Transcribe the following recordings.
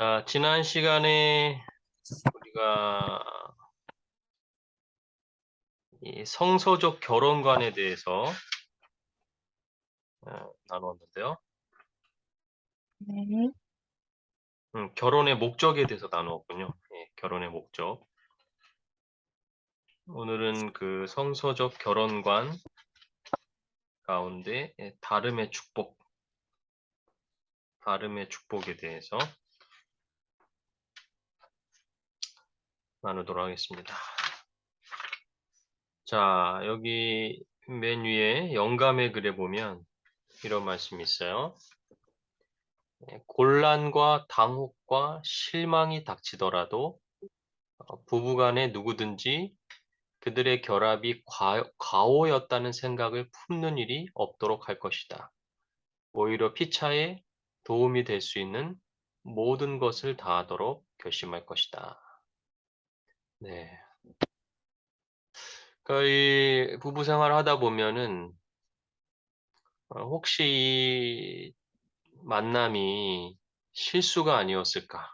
자, 지난 시간에 우리가 이 성서적 결혼관에 대해서 나누었는데요. 네. 결혼의 목적에 대해서 나누었군요. 예, 결혼의 목적. 오늘은 그 성서적 결혼관 가운데 다름의 축복에 대해서 나누도록 하겠습니다. 자, 여기 맨 위에 영감의 글에 보면 이런 말씀이 있어요. 곤란과 당혹과 실망이 닥치더라도 부부간에 누구든지 그들의 결합이 과오였다는 생각을 품는 일이 없도록 할 것이다. 오히려 피차에 도움이 될 수 있는 모든 것을 다하도록 결심할 것이다. 네. 그러니까 이 부부 생활을 하다 보면은 혹시 이 만남이 실수가 아니었을까?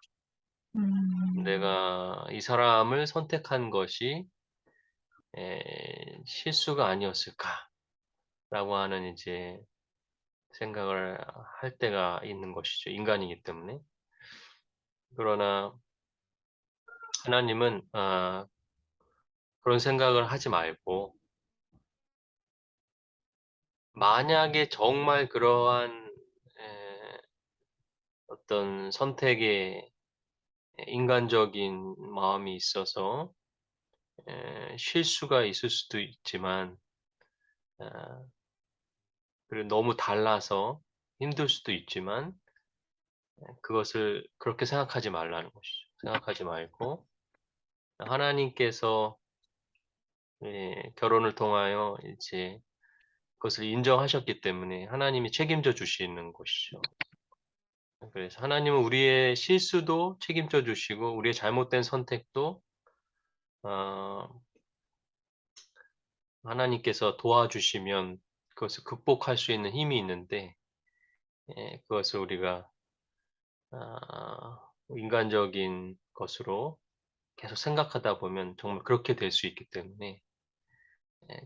음, 내가 이 사람을 선택한 것이 실수가 아니었을까라고 하는 이제 생각을 할 때가 있는 것이죠. 인간이기 때문에. 그러나 하나님은 그런 생각을 하지 말고 만약에 정말 그러한 어떤 선택에 인간적인 마음이 있어서 실수가 있을 수도 있지만 아, 그리고 너무 달라서 힘들 수도 있지만 그것을 그렇게 생각하지 말라는 것이죠. 생각하지 말고 하나님께서 결혼을 통하여 이제 그것을 인정하셨기 때문에 하나님이 책임져 주시는 것이죠. 그래서 하나님은 우리의 실수도 책임져 주시고 우리의 잘못된 선택도 어, 하나님께서 도와주시면 그것을 극복할 수 있는 힘이 있는데 그것을 우리가 인간적인 것으로 계속 생각하다 보면 정말 그렇게 될 수 있기 때문에 예,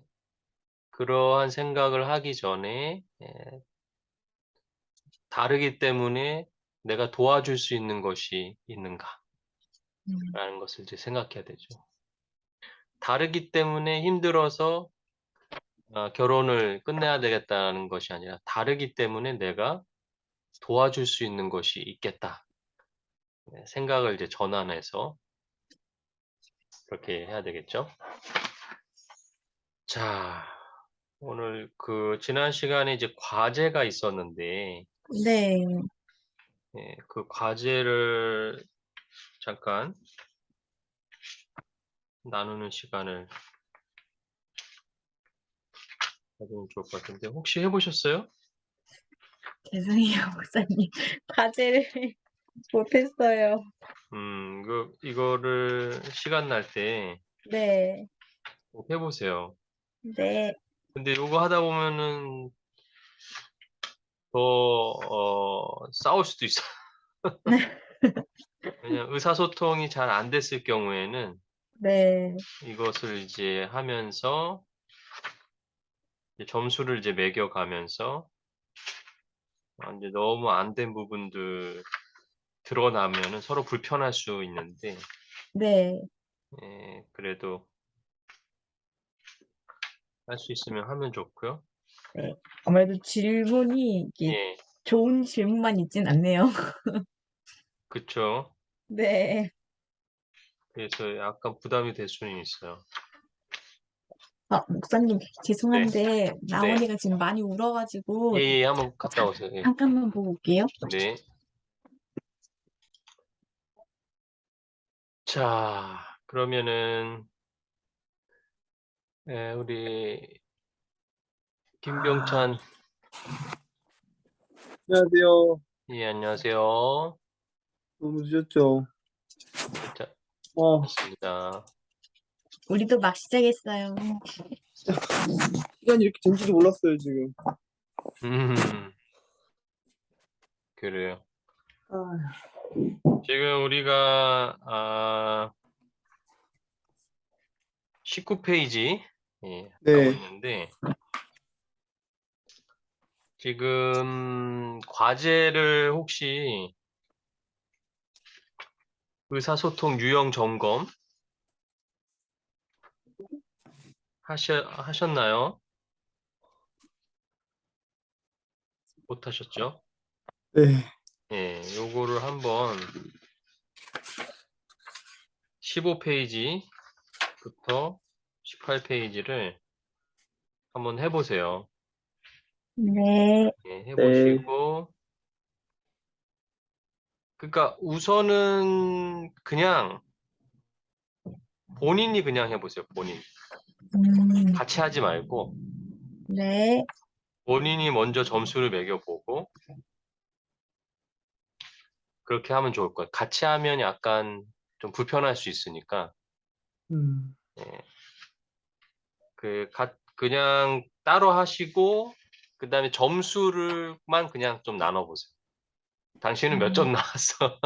그러한 생각을 하기 전에 다르기 때문에 내가 도와줄 수 있는 것이 있는가라는 것을 이제 생각해야 되죠. 다르기 때문에 힘들어서 결혼을 끝내야 되겠다는 것이 아니라 다르기 때문에 내가 도와줄 수 있는 것이 있겠다. 생각을 이제 전환해서 그렇게 해야 되겠죠. 자, 오늘 그 지난 시간에 이제 과제가 있었는데 네. 그 과제를 잠깐 나누는 시간을 가지면 좋을 것 같은데 혹시 해보셨어요? 죄송해요, 목사님. 과제를 못했어요. 이거를 시간 날 때 네. 꼭 해보세요. 네. 근데 이거 하다 보면은 더 싸울 수도 있어요. 왜냐면 의사소통이 잘 안 됐을 경우에는 네. 이것을 이제 하면서 이제 점수를 이제 매겨가면서 이제 너무 안 된 부분들 드러나면은 서로 불편할 수 있는데 네. 그래도 할 수 있으면 하면 좋고요. 네. 아무래도 질문이 이게 예, 좋은 질문만 있진 않네요. 그쵸. 네. 그래서 약간 부담이 될 수는 있어요. 목사님 네, 죄송한데 네. 나원이가 지금 많이 울어 가지고 예, 예, 한번 갔다 오세요. 예. 잠깐만 보고 올게요. 네. 자, 그러면은 우리 김병찬, 안녕하세요. 예, 안녕하세요. 너무 늦었죠? 자, 어, 맞습니다. 우리도 막 시작했어요. 시간이 이렇게 된지도 몰랐어요, 지금. 음, 그래요. 지금 우리가 19페이지 하고 네. 있는데 지금 과제를 혹시 의사소통 유형 점검 하셨나요? 못 하셨죠? 네. 예, 요거를 한번 15페이지부터 18페이지를 한번 해보세요. 네. 예, 네. 해보시고 그러니까 우선은 그냥 본인이 그냥 해보세요. 본인. 같이 하지 말고 네. 본인이 먼저 점수를 매겨보고 그렇게 하면 좋을 거예요. 같이 하면 약간 좀 불편할 수 있으니까 예, 그냥 따로 하시고 그 다음에 점수를만 그냥 좀 나눠보세요. 당신은 몇 점 나왔어?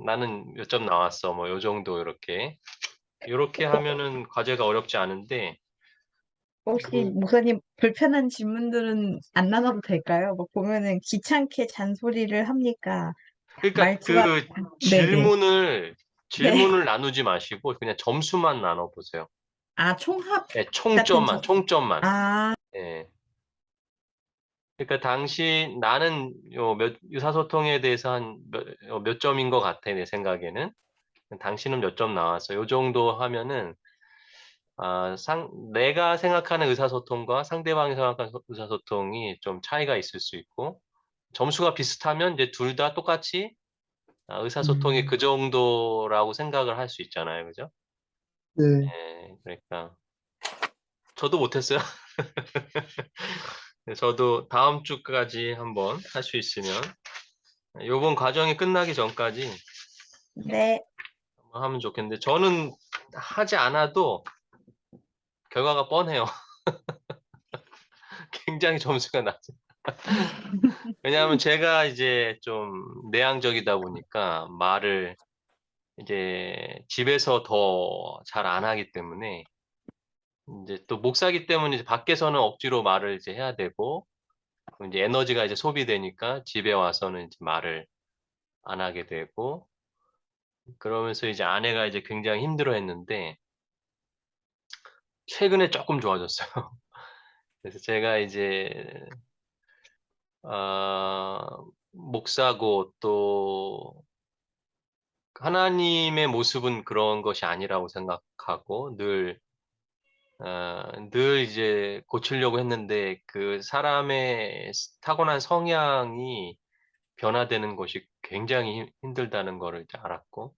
나는 몇 점 나왔어. 뭐 요 정도 이렇게 하면은 과제가 어렵지 않은데 혹시 요- 목사님 불편한 질문들은 안 나눠도 될까요? 막 보면은 귀찮게 잔소리를 합니까? 그러니까 말투가 그 네네. 네. 질문을 나누지 마시고 그냥 점수만 나눠보세요. 아, 총합 예, 같은 총점만. 아, 예. 그러니까 나는 의사소통에 대해서 몇 점인 것 같아, 내 생각에는. 당신은 몇 점 나왔어. 요 정도 하면은, 내가 생각하는 의사소통과 상대방이 생각하는 의사소통이 좀 차이가 있을 수 있고, 점수가 비슷하면 이제 둘 다 똑같이 의사소통이 그 정도라고 생각을 할 수 있잖아요. 그죠? 네. 예, 그러니까. 저도 못했어요. 저도 다음 주까지 한번 할 수 있으면, 요번 과정이 끝나기 전까지 네. 하면 좋겠는데, 저는 하지 않아도 결과가 뻔해요. 굉장히 점수가 낮아요. 왜냐하면 제가 이제 좀 내향적이다 보니까 말을 이제 집에서 더 잘 안 하기 때문에 이제 또 목사기 때문에 이제 밖에서는 억지로 말을 이제 해야 되고 그럼 이제 에너지가 이제 소비되니까 집에 와서는 이제 말을 안 하게 되고 그러면서 이제 아내가 이제 굉장히 힘들어했는데 최근에 조금 좋아졌어요. 그래서 제가 이제 목사고 또 하나님의 모습은 그런 것이 아니라고 생각하고 늘 이제 고치려고 했는데 그 사람의 타고난 성향이 변화되는 것이 굉장히 힘들다는 거를 이제 알았고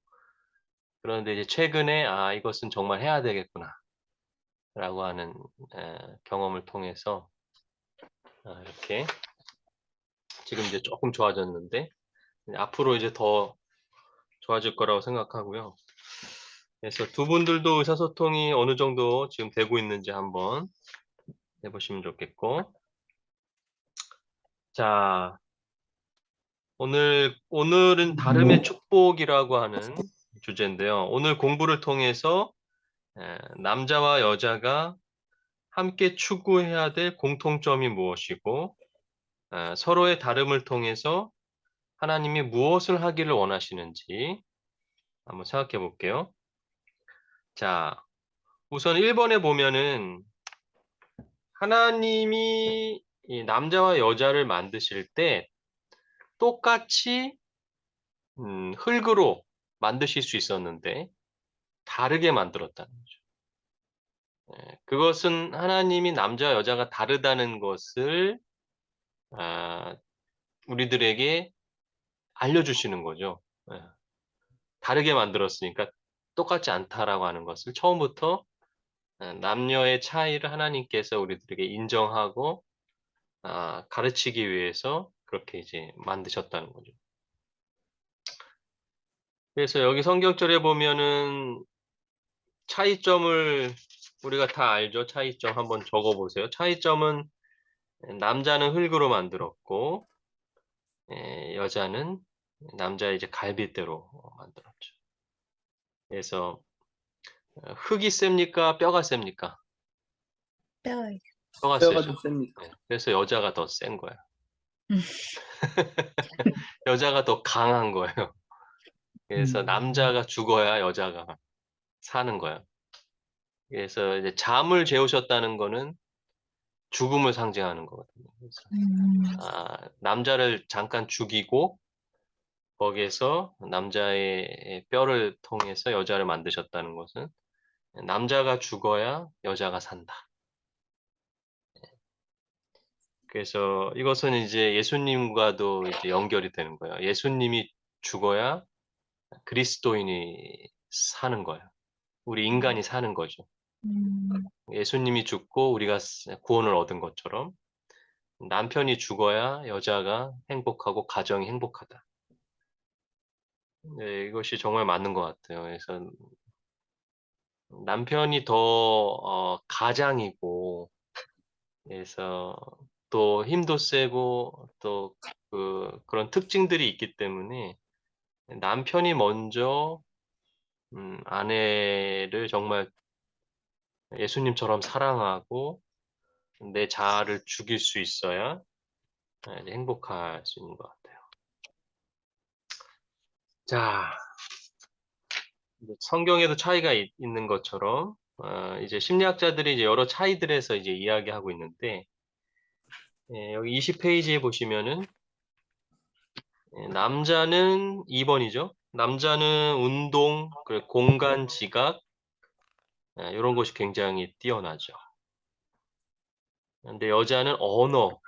그런데 이제 최근에 이것은 정말 해야 되겠구나 라고 하는 경험을 통해서 이렇게 지금 이제 조금 좋아졌는데 앞으로 이제 더 좋아질 거라고 생각하고요. 그래서 두 분들도 의사소통이 어느 정도 지금 되고 있는지 한번 해보시면 좋겠고. 자, 오늘은 다름의 축복이라고 하는 주제인데요. 오늘 공부를 통해서 남자와 여자가 함께 추구해야 될 공통점이 무엇이고, 서로의 다름을 통해서 하나님이 무엇을 하기를 원하시는지 한번 생각해 볼게요. 자, 우선 1번에 보면은 하나님이 이 남자와 여자를 만드실 때 똑같이 흙으로 만드실 수 있었는데 다르게 만들었다는 거죠. 그것은 하나님이 남자와 여자가 다르다는 것을 아, 우리들에게 알려주시는 거죠. 예, 다르게 만들었으니까 똑같지 않다라고 하는 것을 처음부터 남녀의 차이를 하나님께서 우리들에게 인정하고 가르치기 위해서 그렇게 이제 만드셨다는 거죠. 그래서 여기 성경절에 보면은 차이점을 우리가 다 알죠. 차이점 한번 적어보세요. 차이점은 남자는 흙으로 만들었고 여자는 남자의 이제 갈빗대로 만들었죠. 그래서 흙이 셉니까? 뼈가 셉니까? 뼈. 뼈가 뼈가 세죠. 좀 셉니까? 그래서 여자가 더 센 거예요. 음. 여자가 더 강한 거예요. 그래서 남자가 죽어야 여자가 사는 거예요. 그래서 이제 잠을 재우셨다는 거는 죽음을 상징하는 거거든요. 그래서 남자를 잠깐 죽이고 거기에서 남자의 뼈를 통해서 여자를 만드셨다는 것은 남자가 죽어야 여자가 산다. 그래서 이것은 이제 예수님과도 이제 연결이 되는 거예요. 예수님이 죽어야 그리스도인이 사는 거예요. 우리 인간이 사는 거죠. 예수님이 죽고 우리가 구원을 얻은 것처럼 남편이 죽어야 여자가 행복하고 가정이 행복하다. 네, 이것이 정말 맞는 것 같아요. 그래서 남편이 더 가장이고, 그래서 또 힘도 세고 또 그런 특징들이 있기 때문에 남편이 먼저 아내를 정말 예수님처럼 사랑하고 내 자아를 죽일 수 있어야 이제 행복할 수 있는 것 같아요. 자, 이제 성경에도 차이가 있는 것처럼 이제 심리학자들이 이제 여러 차이들에서 이제 이야기하고 있는데 여기 20페이지에 보시면은 남자는 2번이죠. 남자는 운동, 그리고 공간 지각 이런 것이 굉장히 뛰어나죠. 근데 여자는 언어,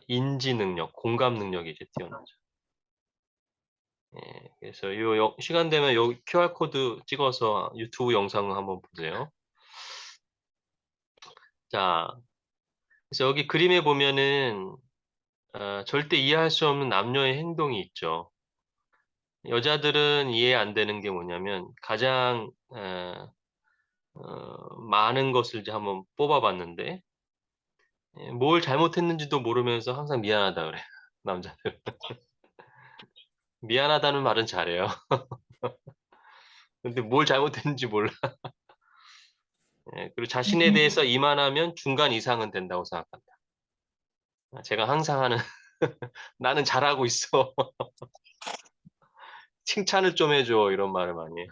인지 능력, 공감 능력이 이제 뛰어나죠. 그래서 시간 되면 요 QR 코드 찍어서 유튜브 영상 한번 보세요. 자, 그래서 여기 그림에 보면은 절대 이해할 수 없는 남녀의 행동이 있죠. 여자들은 이해 안 되는 게 뭐냐면 가장 많은 것을 이제 한번 뽑아봤는데 뭘 잘못했는지도 모르면서 항상 미안하다 그래요. 남자들. 미안하다는 말은 잘해요. 근데 뭘 잘못했는지 몰라. 그리고 자신에 대해서 이만하면 중간 이상은 된다고 생각한다. 제가 항상 하는 나는 잘하고 있어. 칭찬을 좀 해줘. 이런 말을 많이 해요.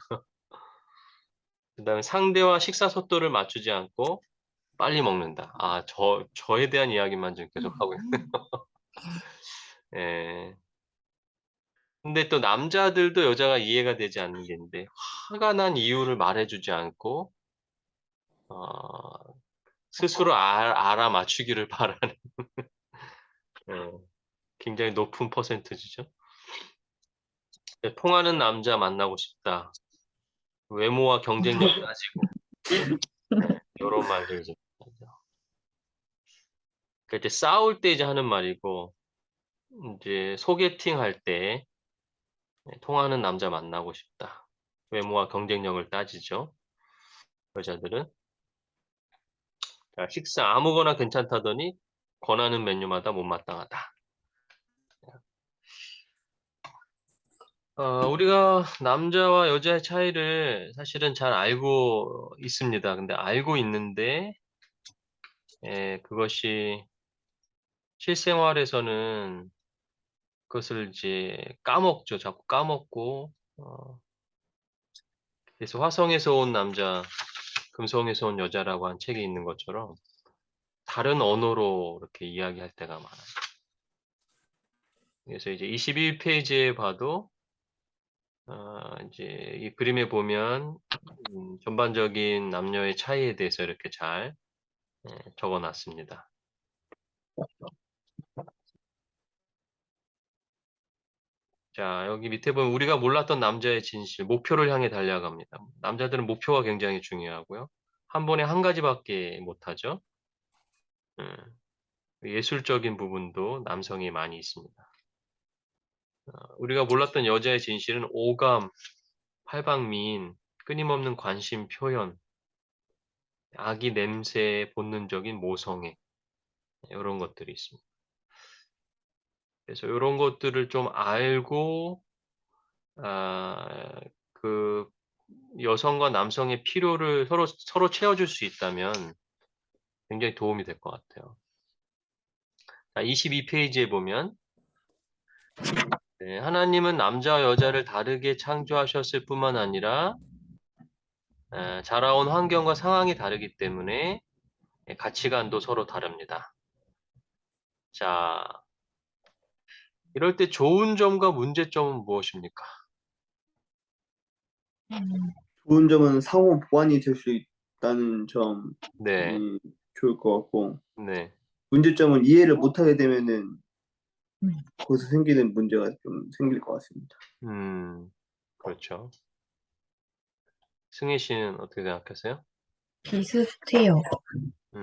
그다음에 상대와 식사 속도를 맞추지 않고 빨리 먹는다. 저에 대한 이야기만 지금 계속 하고 있네요. 예. 근데 또 남자들도 여자가 이해가 되지 않는 게 있는데, 화가 난 이유를 말해주지 않고, 어, 스스로 알아맞추기를 바라는, 예, 굉장히 높은 퍼센트지죠. 통하는 남자 만나고 싶다. 외모와 경쟁력 따지고, 이런 말들 이제. 그러니까 이제 싸울 때 이제 하는 말이고, 이제 소개팅 할 때, 통하는 남자 만나고 싶다. 외모와 경쟁력을 따지죠. 여자들은. 자, 식사 아무거나 괜찮다더니 권하는 메뉴마다 못마땅하다. 우리가 남자와 여자의 차이를 사실은 잘 알고 있습니다. 근데 알고 있는데, 그것이 실생활에서는 그것을 이제 까먹죠. 자꾸 까먹고, 그래서 화성에서 온 남자, 금성에서 온 여자라고 한 책이 있는 것처럼 다른 언어로 이렇게 이야기할 때가 많아요. 그래서 이제 21페이지에 봐도, 이제 이 그림에 보면, 전반적인 남녀의 차이에 대해서 이렇게 잘 적어 놨습니다. 자, 여기 밑에 보면 우리가 몰랐던 남자의 진실, 목표를 향해 달려갑니다. 남자들은 목표가 굉장히 중요하고요. 한 번에 한 가지밖에 못하죠. 음, 예술적인 부분도 남성이 많이 있습니다. 우리가 몰랐던 여자의 진실은 오감, 팔방미인, 끊임없는 관심 표현, 아기 냄새의 본능적인 모성애, 이런 것들이 있습니다. 그래서 이런 것들을 좀 알고 그 여성과 남성의 필요를 서로 채워줄 수 있다면 굉장히 도움이 될 것 같아요. 자, 22페이지에 보면 네, 하나님은 남자와 여자를 다르게 창조하셨을 뿐만 아니라 자라온 환경과 상황이 다르기 때문에 가치관도 서로 다릅니다. 자, 이럴 때 좋은 점과 문제점은 무엇입니까? 좋은 점은 상호 보완이 될 수 있다는 점이 네, 좋을 것 같고, 네, 문제점은 이해를 못하게 되면은 음, 거기서 생기는 문제가 좀 생길 것 같습니다. 그렇죠. 승희 씨는 어떻게 생각하세요? 비슷해요.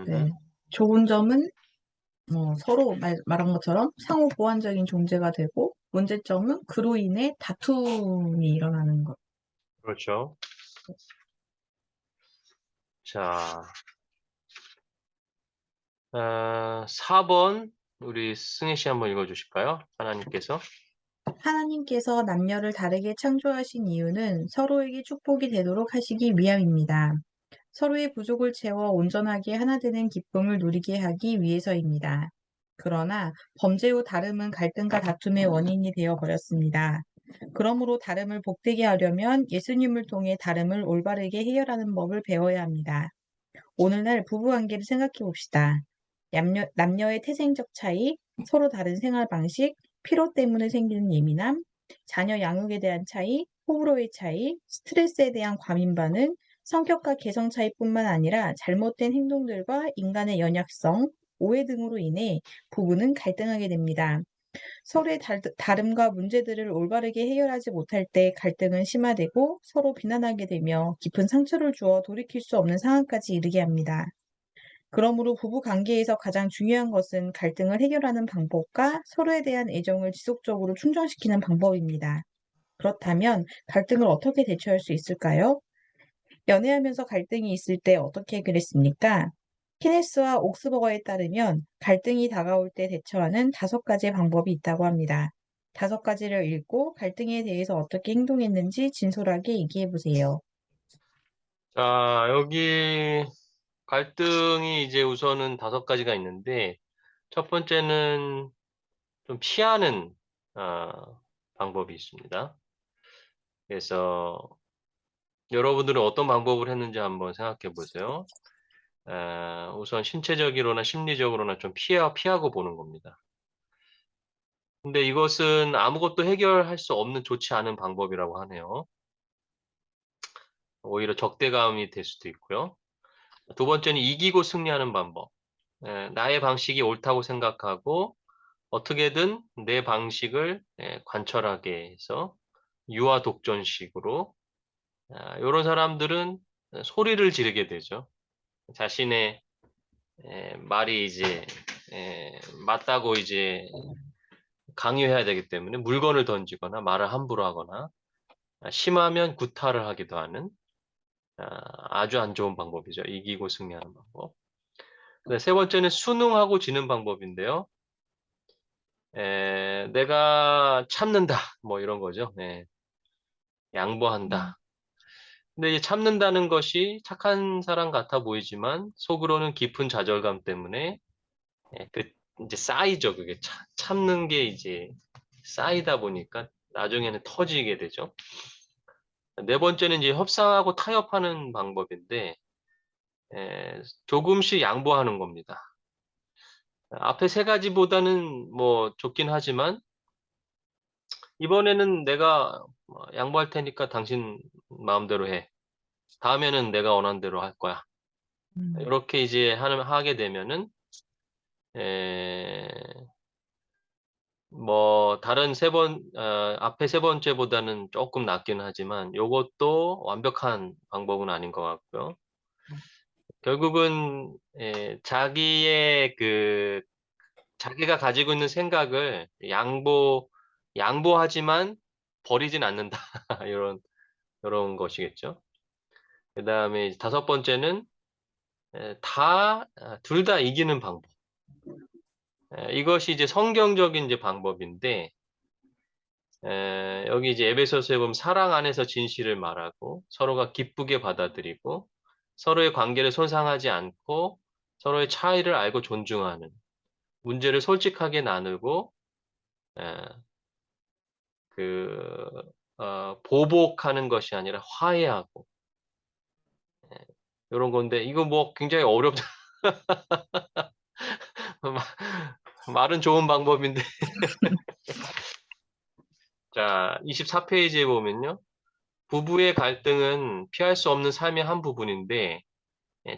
네. 음, 좋은 점은 서로 말한 것처럼 상호 보완적인 존재가 되고, 문제점은 그로 인해 다툼이 일어나는 것. 그렇죠. 자, 4번 우리 승희 씨 한번 읽어주실까요? 하나님께서. 하나님께서 남녀를 다르게 창조하신 이유는 서로에게 축복이 되도록 하시기 위함입니다. 서로의 부족을 채워 온전하게 하나 되는 기쁨을 누리게 하기 위해서입니다. 그러나 범죄 후 다름은 갈등과 다툼의 원인이 되어 버렸습니다. 그러므로 다름을 복되게 하려면 예수님을 통해 다름을 올바르게 해결하는 법을 배워야 합니다. 오늘날 부부관계를 생각해 봅시다. 남녀의 태생적 차이, 서로 다른 생활 방식, 피로 때문에 생기는 예민함, 자녀 양육에 대한 차이, 호불호의 차이, 스트레스에 대한 과민 반응, 성격과 개성 차이뿐만 아니라 잘못된 행동들과 인간의 연약성, 오해 등으로 인해 부부는 갈등하게 됩니다. 서로의 다름과 문제들을 올바르게 해결하지 못할 때 갈등은 심화되고 서로 비난하게 되며 깊은 상처를 주어 돌이킬 수 없는 상황까지 이르게 합니다. 그러므로 부부 관계에서 가장 중요한 것은 갈등을 해결하는 방법과 서로에 대한 애정을 지속적으로 충전시키는 방법입니다. 그렇다면 갈등을 어떻게 대처할 수 있을까요? 연애하면서 갈등이 있을 때 어떻게 해결했습니까? 케네스와 옥스버거에 따르면 갈등이 다가올 때 대처하는 5가지의 방법이 있다고 합니다. 5가지를 읽고 갈등에 대해서 어떻게 행동했는지 진솔하게 얘기해 보세요. 자, 여기 갈등이 이제 우선은 5가지가 있는데, 첫 번째는 좀 피하는, 방법이 있습니다. 그래서 여러분들은 어떤 방법을 했는지 한번 생각해 보세요. 우선 신체적으로나 심리적으로나 좀 피하고 보는 겁니다. 근데 이것은 아무것도 해결할 수 없는 좋지 않은 방법이라고 하네요. 오히려 적대감이 될 수도 있고요. 두 번째는 이기고 승리하는 방법. 나의 방식이 옳다고 생각하고 어떻게든 내 방식을 관철하게 해서 유아 독전식으로 이런 사람들은 소리를 지르게 되죠. 자신의 말이 이제 맞다고 이제 강요해야 되기 때문에 물건을 던지거나 말을 함부로 하거나 심하면 구타를 하기도 하는 아주 안 좋은 방법이죠. 이기고 승리하는 방법. 네, 세 번째는 순응하고 지는 방법인데요. 내가 참는다. 뭐 이런 거죠. 양보한다. 근데 이 참는다는 것이 착한 사람 같아 보이지만 속으로는 깊은 좌절감 때문에 그 이제 쌓이죠. 그게 참는 게 이제 쌓이다 보니까 나중에는 터지게 되죠. 네 번째는 이제 협상하고 타협하는 방법인데 조금씩 양보하는 겁니다. 앞에 3가지보다는 뭐 좋긴 하지만 이번에는 내가 양보할 테니까 당신 마음대로 해. 다음에는 내가 원하는 대로 할 거야. 이렇게 이제 하게 되면은 에, 뭐 다른 앞에 3번째보다는 조금 낫긴 하지만 요것도 완벽한 방법은 아닌 것 같고요. 결국은 자기가 가지고 있는 생각을 양보하지만 버리진 않는다. 이런 것이겠죠. 그 다음에 5번째는 둘 다 이기는 방법. 이것이 이제 성경적인 이제 방법인데, 여기 이제 에베소서에 보면 사랑 안에서 진실을 말하고 서로가 기쁘게 받아들이고 서로의 관계를 손상하지 않고 서로의 차이를 알고 존중하는 문제를 솔직하게 나누고 에, 보복하는 것이 아니라 화해하고 이런 건데 이거 뭐 굉장히 어렵다. 말은 좋은 방법인데 자 24페이지에 보면요. 부부의 갈등은 피할 수 없는 삶의 한 부분인데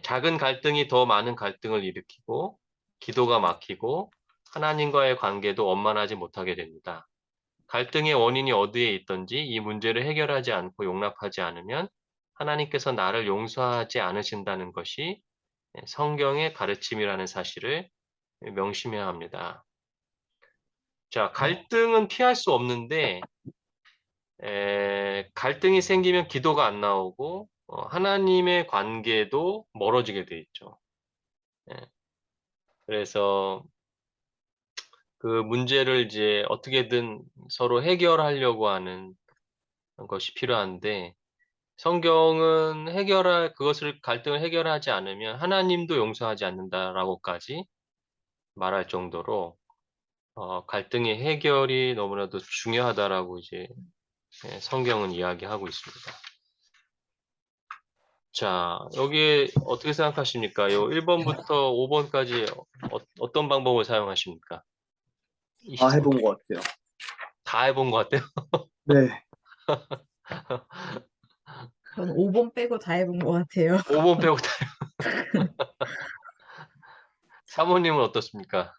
작은 갈등이 더 많은 갈등을 일으키고 기도가 막히고 하나님과의 관계도 원만하지 못하게 됩니다. 갈등의 원인이 어디에 있든지 이 문제를 해결하지 않고 용납하지 않으면 하나님께서 나를 용서하지 않으신다는 것이 성경의 가르침이라는 사실을 명심해야 합니다. 자, 갈등은 피할 수 없는데 갈등이 생기면 기도가 안 나오고 하나님의 관계도 멀어지게 돼 있죠. 그래서 그 문제를 이제 어떻게든 서로 해결하려고 하는 것이 필요한데 성경은 그것을 갈등을 해결하지 않으면 하나님도 용서하지 않는다라고까지 말할 정도로 갈등의 해결이 너무나도 중요하다라고 이제 성경은 이야기하고 있습니다. 자, 여기 어떻게 생각하십니까? 요 1번부터 5번까지 어떤 방법을 사용하십니까? 다 해본 것 같아요. 다 해본 것 같아요. 네. 저는 5번 빼고 다 해본 것 같아요. 5번 빼고 다. 사모님은 어떻습니까?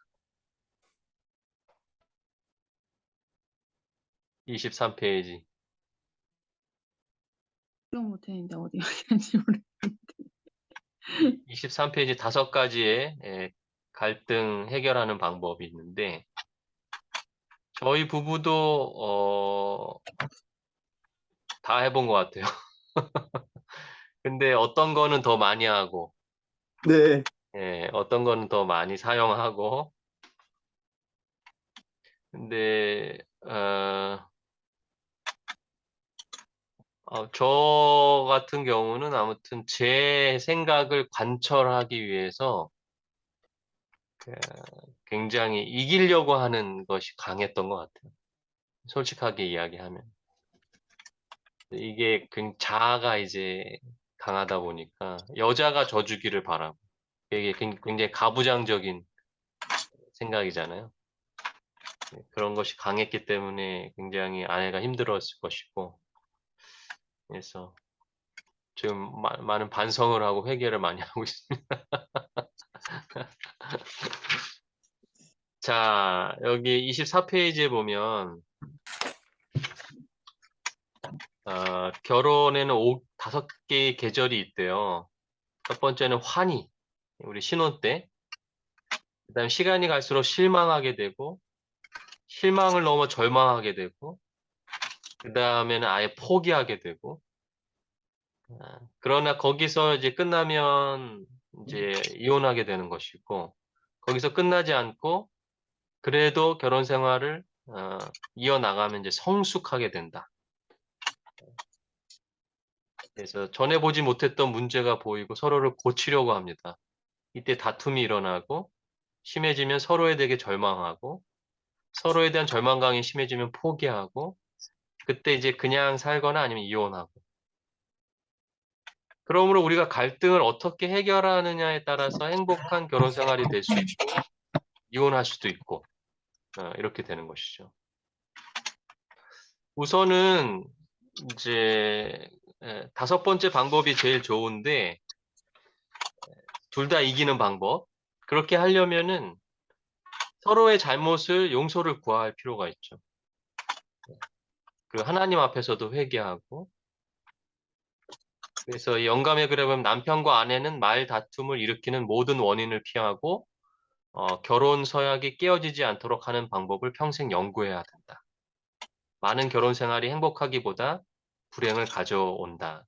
23페이지. 기억 못했는데 어디 갔는지 모르. 23페이지 5가지의 갈등 해결하는 방법이 있는데 저희 부부도 다 해본 것 같아요. 근데 어떤 거는 더 많이 하고 네. 어떤 거는 더 많이 사용하고 근데 저 같은 경우는 아무튼 제 생각을 관철하기 위해서 굉장히 이기려고 하는 것이 강했던 것 같아요. 솔직하게 이야기하면. 이게 자아가 이제 강하다 보니까 여자가 져주기를 바라고 이게 굉장히 가부장적인 생각이잖아요. 그런 것이 강했기 때문에 굉장히 아내가 힘들었을 것이고 그래서 지금 많은 반성을 하고 회개를 많이 하고 있습니다. 자, 여기 24페이지에 보면 결혼에는 5개의 계절이 있대요. 첫 번째는 환희, 우리 신혼 때. 그다음 시간이 갈수록 실망하게 되고 실망을 넘어 절망하게 되고 그 다음에는 아예 포기하게 되고 그러나 거기서 이제 끝나면 이제 이혼하게 되는 것이고 거기서 끝나지 않고 그래도 결혼 생활을 이어나가면 이제 성숙하게 된다. 그래서 전에 보지 못했던 문제가 보이고 서로를 고치려고 합니다. 이때 다툼이 일어나고 심해지면 서로에 대해 절망하고 서로에 대한 절망감이 심해지면 포기하고 그때 이제 그냥 살거나 아니면 이혼하고 그러므로 우리가 갈등을 어떻게 해결하느냐에 따라서 행복한 결혼 생활이 될 수 있고 이혼할 수도 있고 이렇게 되는 것이죠. 우선은 이제 5번째 방법이 제일 좋은데 둘 다 이기는 방법. 그렇게 하려면은 서로의 잘못을 용서를 구할 필요가 있죠. 그리고 하나님 앞에서도 회개하고 그래서 이 영감의 글에 보면 남편과 아내는 말 다툼을 일으키는 모든 원인을 피하고 결혼 서약이 깨어지지 않도록 하는 방법을 평생 연구해야 된다. 많은 결혼 생활이 행복하기보다 불행을 가져온다.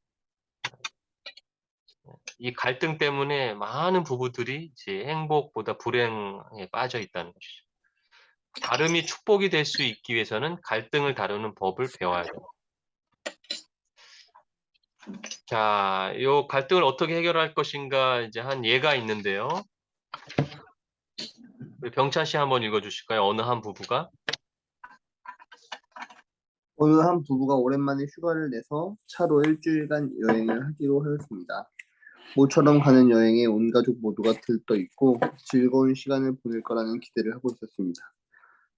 이 갈등 때문에 많은 부부들이 이제 행복보다 불행에 빠져 있다는 것이죠. 다름이 축복이 될 수 있기 위해서는 갈등을 다루는 법을 배워야 돼요. 자, 요 갈등을 어떻게 해결할 것인가 이제 한 예가 있는데요. 우리 병찬 씨 한번 읽어주실까요? 어느 한 부부가? 어느 한 부부가 오랜만에 휴가를 내서 차로 일주일간 여행을 하기로 하였습니다. 모처럼 가는 여행에 온 가족 모두가 들떠 있고 즐거운 시간을 보낼 거라는 기대를 하고 있었습니다.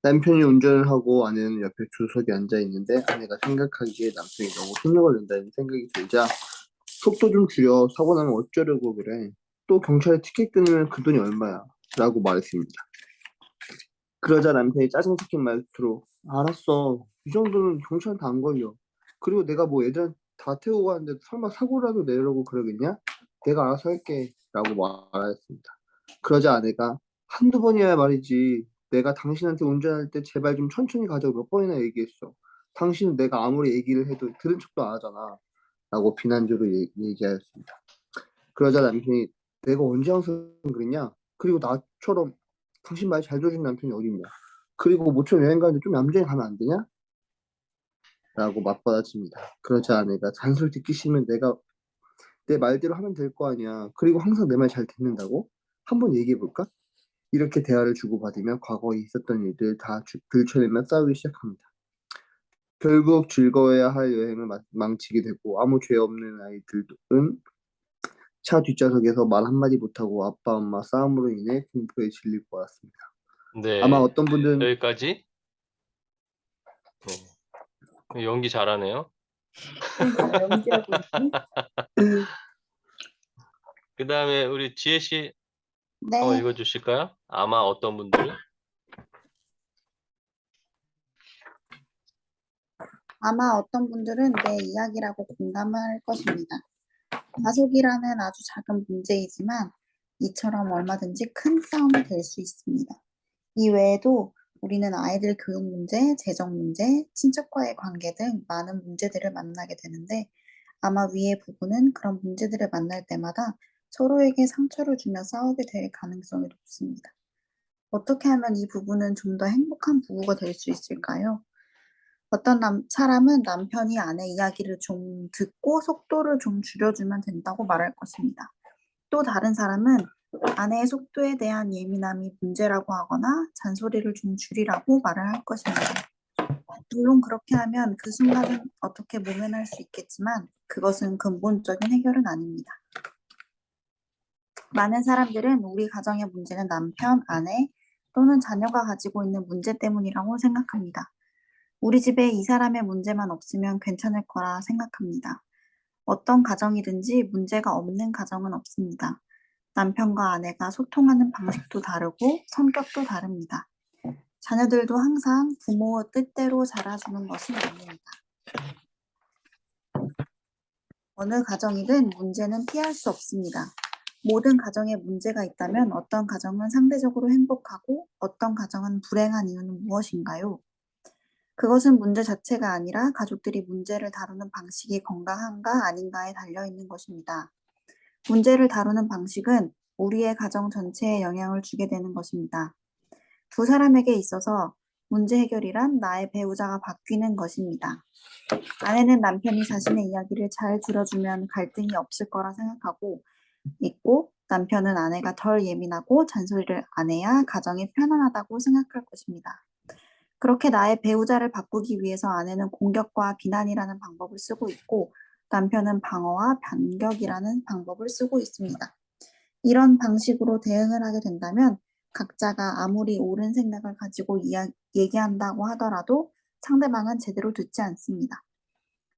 남편이 운전을 하고 아내는 옆에 조석에 앉아 있는데 아내가 생각하기에 남편이 너무 속력을 낸다는 생각이 들자 속도 좀 줄여. 사고 나면 어쩌려고 그래. 또 경찰에 티켓 끊으면 그 돈이 얼마야. 라고 말했습니다. 그러자 남편이 짜증 섞인 말투로 알았어. 이 정도는 경찰한테 안 걸려. 그리고 내가 뭐 애들 다 태우고 가는데 설마 사고라도 내려고 그러겠냐? 내가 알아서 할게. 라고 말했습니다. 그러자 아내가 한두 번이야 말이지. 내가 당신한테 운전할 때 제발 좀 천천히 가자고 몇 번이나 얘기했어. 당신은 내가 아무리 얘기를 해도 들은 척도 안 하잖아. 라고 비난적으로 얘기하였습니다. 그러자 남편이 내가 언제 항상 그랬냐? 그리고 나처럼 당신 말 잘 들어주는 남편이 어디 있냐? 그리고 모처럼 여행 가는데 좀 얌전히 가면 안 되냐? 라고 맞받아칩니다. 그러자 아내가 잔소리 듣기 싫으면 내가 내 말대로 하면 될 거 아니야. 그리고 항상 내 말 잘 듣는다고? 한번 얘기해 볼까? 이렇게 대화를 주고받으며 과거에 있었던 일들 다 들춰내며 싸우기 시작합니다. 결국 즐거워야 할 여행을 망치게 되고 아무 죄 없는 아이들은 차 뒷좌석에서 말 한마디 못하고 아빠 엄마 싸움으로 인해 공포에 질릴 것 같습니다. 아마 네, 어떤 분들은 여기까지. 네. 연기 잘하네요. 그러니까 연기라고 했지? 그 다음에 우리 지혜 씨 한번 네, 읽어주실까요? 아마 어떤 분들은? 아마 어떤 분들은 내 이야기라고 공감할 것입니다. 가족이라는 아주 작은 문제이지만 이처럼 얼마든지 큰 싸움이 될 수 있습니다. 이 외에도 우리는 아이들 교육 문제, 재정 문제, 친척과의 관계 등 많은 문제들을 만나게 되는데 아마 위의 부부는 그런 문제들을 만날 때마다 서로에게 상처를 주며 싸우게 될 가능성이 높습니다. 어떻게 하면 이 부부는 좀 더 행복한 부부가 될 수 있을까요? 어떤 사람은 남편이 아내 이야기를 좀 듣고 속도를 좀 줄여주면 된다고 말할 것입니다. 또 다른 사람은 아내의 속도에 대한 예민함이 문제라고 하거나 잔소리를 좀 줄이라고 말을 할 것입니다. 물론 그렇게 하면 그 순간은 어떻게 모면할 수 있겠지만 그것은 근본적인 해결은 아닙니다. 많은 사람들은 우리 가정의 문제는 남편, 아내 또는 자녀가 가지고 있는 문제 때문이라고 생각합니다. 우리 집에 이 사람의 문제만 없으면 괜찮을 거라 생각합니다. 어떤 가정이든지 문제가 없는 가정은 없습니다. 남편과 아내가 소통하는 방식도 다르고 성격도 다릅니다. 자녀들도 항상 부모의 뜻대로 자라주는 것은 아닙니다. 어느 가정이든 문제는 피할 수 없습니다. 모든 가정에 문제가 있다면 어떤 가정은 상대적으로 행복하고 어떤 가정은 불행한 이유는 무엇인가요? 그것은 문제 자체가 아니라 가족들이 문제를 다루는 방식이 건강한가 아닌가에 달려있는 것입니다. 문제를 다루는 방식은 우리의 가정 전체에 영향을 주게 되는 것입니다. 두 사람에게 있어서 문제 해결이란 나의 배우자가 바뀌는 것입니다. 아내는 남편이 자신의 이야기를 잘 들어주면 갈등이 없을 거라 생각하고 있고 남편은 아내가 덜 예민하고 잔소리를 안 해야 가정이 편안하다고 생각할 것입니다. 그렇게 나의 배우자를 바꾸기 위해서 아내는 공격과 비난이라는 방법을 쓰고 있고 남편은 방어와 반격이라는 방법을 쓰고 있습니다. 이런 방식으로 대응을 하게 된다면 각자가 아무리 옳은 생각을 가지고 얘기한다고 하더라도 상대방은 제대로 듣지 않습니다.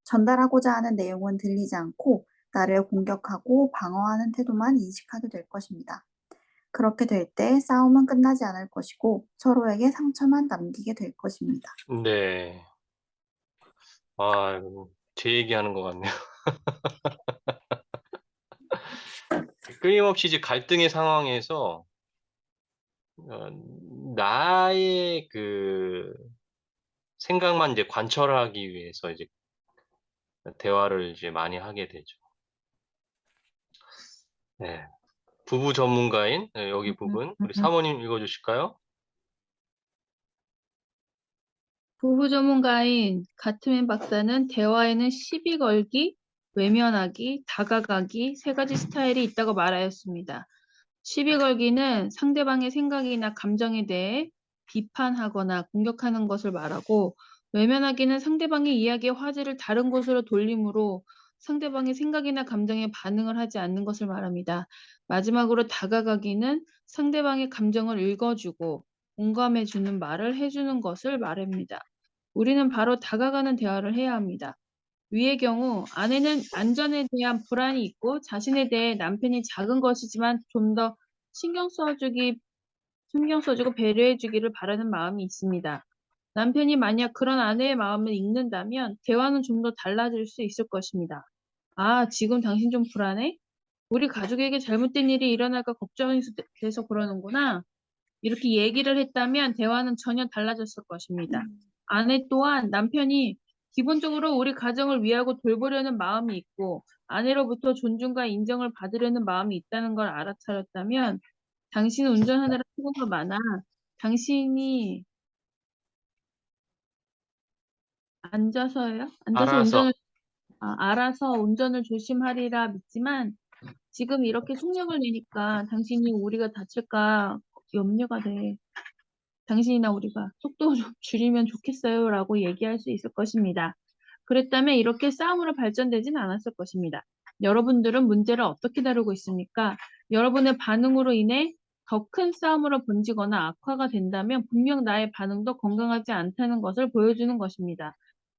전달하고자 하는 내용은 들리지 않고 나를 공격하고 방어하는 태도만 인식하게 될 것입니다. 그렇게 될 때 싸움은 끝나지 않을 것이고 서로에게 상처만 남기게 될 것입니다. 네. 아, 제 얘기하는 것 같네요. 끊임없이 이제 갈등의 상황에서 나의 그 생각만 이제 관철하기 위해서 이제 대화를 이제 많이 하게 되죠. 네. 부부 전문가인 여기 부분 우리 사모님 읽어주실까요? 부부 전문가인 가트맨 박사는 대화에는 시비 걸기, 외면하기, 다가가기 세 가지 스타일이 있다고 말하였습니다. 시비 걸기는 상대방의 생각이나 감정에 대해 비판하거나 공격하는 것을 말하고, 외면하기는 상대방의 이야기의 화제를 다른 곳으로 돌림으로 상대방의 생각이나 감정에 반응을 하지 않는 것을 말합니다. 마지막으로 다가가기는 상대방의 감정을 읽어주고 공감해주는 말을 해주는 것을 말합니다. 우리는 바로 다가가는 대화를 해야 합니다. 위의 경우 아내는 안전에 대한 불안이 있고 자신에 대해 남편이 작은 것이지만 좀 더 신경 써주고 배려해주기를 바라는 마음이 있습니다. 남편이 만약 그런 아내의 마음을 읽는다면 대화는 좀 더 달라질 수 있을 것입니다. 아, 지금 당신 좀 불안해? 우리 가족에게 잘못된 일이 일어날까 걱정이 돼서 그러는구나. 이렇게 얘기를 했다면 대화는 전혀 달라졌을 것입니다. 아내 또한 남편이 기본적으로 우리 가정을 위하고 돌보려는 마음이 있고 아내로부터 존중과 인정을 받으려는 마음이 있다는 걸 알아차렸다면, 당신은 운전하느라 수고가 많아. 당신이 앉아서요? 알아서. 알아서 운전을 조심하리라 믿지만 지금 이렇게 속력을 내니까 당신이 우리가 다칠까 염려가 돼. 당신이나 우리가 속도 좀 줄이면 좋겠어요 라고 얘기할 수 있을 것입니다. 그랬다면 이렇게 싸움으로 발전되진 않았을 것입니다. 여러분들은 문제를 어떻게 다루고 있습니까? 여러분의 반응으로 인해 더 큰 싸움으로 번지거나 악화가 된다면 분명 나의 반응도 건강하지 않다는 것을 보여주는 것입니다.